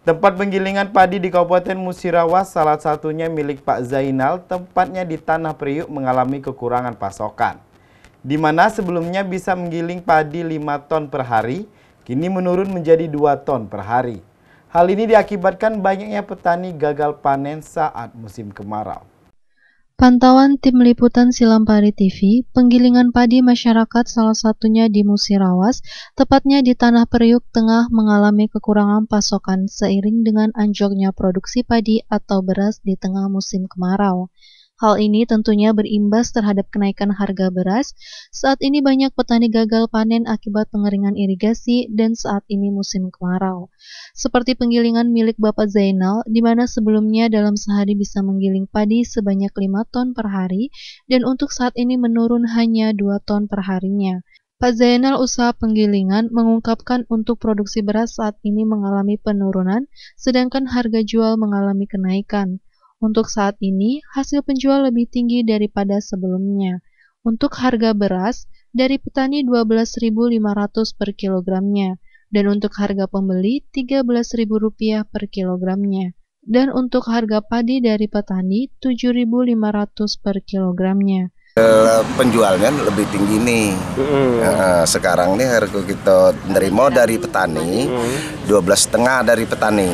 Tempat penggilingan padi di Kabupaten Musirawas salah satunya milik Pak Zainal, tempatnya di Tanah Priuk mengalami kekurangan pasokan. Di mana sebelumnya bisa menggiling padi 5 ton per hari, kini menurun menjadi 2 ton per hari. Hal ini diakibatkan banyaknya petani gagal panen saat musim kemarau. Pantauan Tim Liputan Silampari TV, penggilingan padi masyarakat salah satunya di Musirawas, tepatnya di Tanah Priuk tengah mengalami kekurangan pasokan seiring dengan anjloknya produksi padi atau beras di tengah musim kemarau. Hal ini tentunya berimbas terhadap kenaikan harga beras. Saat ini banyak petani gagal panen akibat pengeringan irigasi dan saat ini musim kemarau. Seperti penggilingan milik Bapak Zainal, di mana sebelumnya dalam sehari bisa menggiling padi sebanyak 5 ton per hari, dan untuk saat ini menurun hanya 2 ton per harinya. Pak Zainal usaha penggilingan mengungkapkan untuk produksi beras saat ini mengalami penurunan, sedangkan harga jual mengalami kenaikan. Untuk saat ini, hasil penjual lebih tinggi daripada sebelumnya. Untuk harga beras, dari petani Rp12.500 per kilogramnya, dan untuk harga pembeli Rp13.000 per kilogramnya. Dan untuk harga padi dari petani Rp7.500 per kilogramnya. Penjualnya lebih tinggi nih. Sekarang nih harga kita nerima dari petani 12,5 dari petani.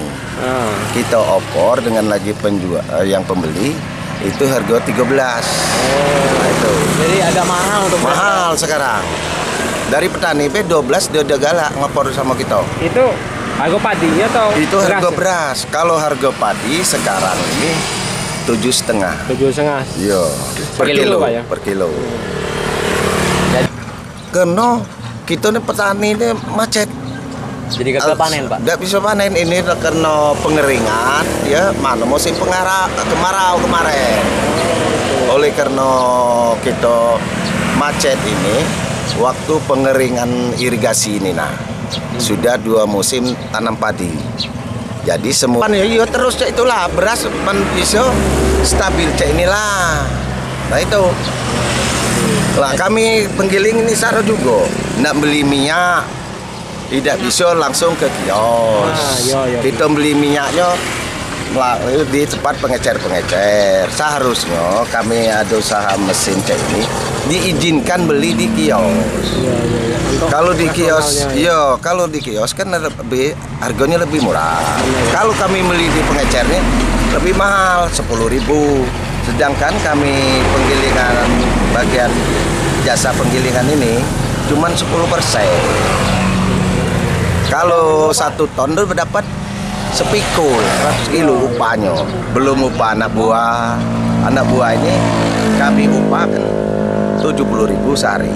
Kita opor dengan lagi penjual yang pembeli itu harga 13. Nah, itu. Jadi agak mahal untuk mahal sekarang. Dari petani P12 dia udah galak ngopor sama kita. Itu harga padinya atau itu harga beras. Kalau harga padi sekarang ini 7,5. 7,5. Iya, per kilo, Pak, ya? Per kilo. Karena kita nih petani ini macet. Jadi gagal panen, Pak? Nggak bisa panen ini karena pengeringan, ya mana musim kemarau kemarin. Oleh karena kita macet ini, waktu pengeringan irigasi ini, sudah 2 musim tanam padi. Jadi semua ya terus cak itulah beras bisa stabil cak inilah. Nah itu. Lah kami penggiling ini sarah juga. Nak beli minyak tidak bisa langsung ke kios. Kita beli minyaknya di tempat pengecer. Seharusnya kami ada usaha mesin cak ini diizinkan beli di kios. Kalau di kios, kalau di kios kan harganya lebih murah. Kalau kami beli di pengecernya lebih mahal, 10.000. Sedangkan kami penggilingan bagian jasa penggilingan ini cuma 10%. Kalau 1 ton itu dapat sepikul 100 kilo upahnya. Belum upah anak buah. Anak buah ini kami upahkan 70.000 sehari.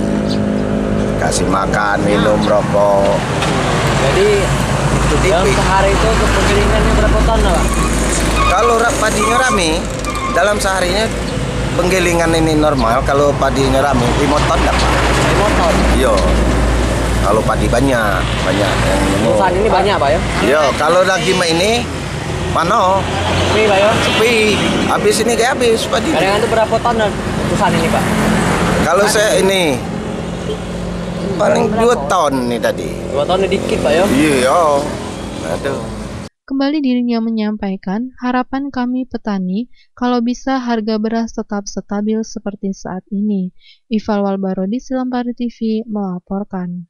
Kasih makan, minum, rokok. Jadi dalam sehari itu untuk penggilingannya berapa ton, Pak? Kalau padinya rame, dalam seharinya penggilingan ini normal. Kalau padinya rame 5 ton dapat. 5 ton? Iya. Kalau padi banyak yang nemu. Saat ini banyak, Pak, ya? Iya, kalau lagi ini mana? Sepi, Pak, ya? Sepi. Habis ini kayak habis padi. Kadang itu berapa ton untuk saat ini, Pak? Kalau saya ini paling 2 ton nih tadi. 2 ton dikit, Pak, ya? Iya. Aduh. Kembali dirinya menyampaikan, harapan kami petani kalau bisa harga beras tetap stabil seperti saat ini. Ifal Walbarodi, Silampari TV, melaporkan.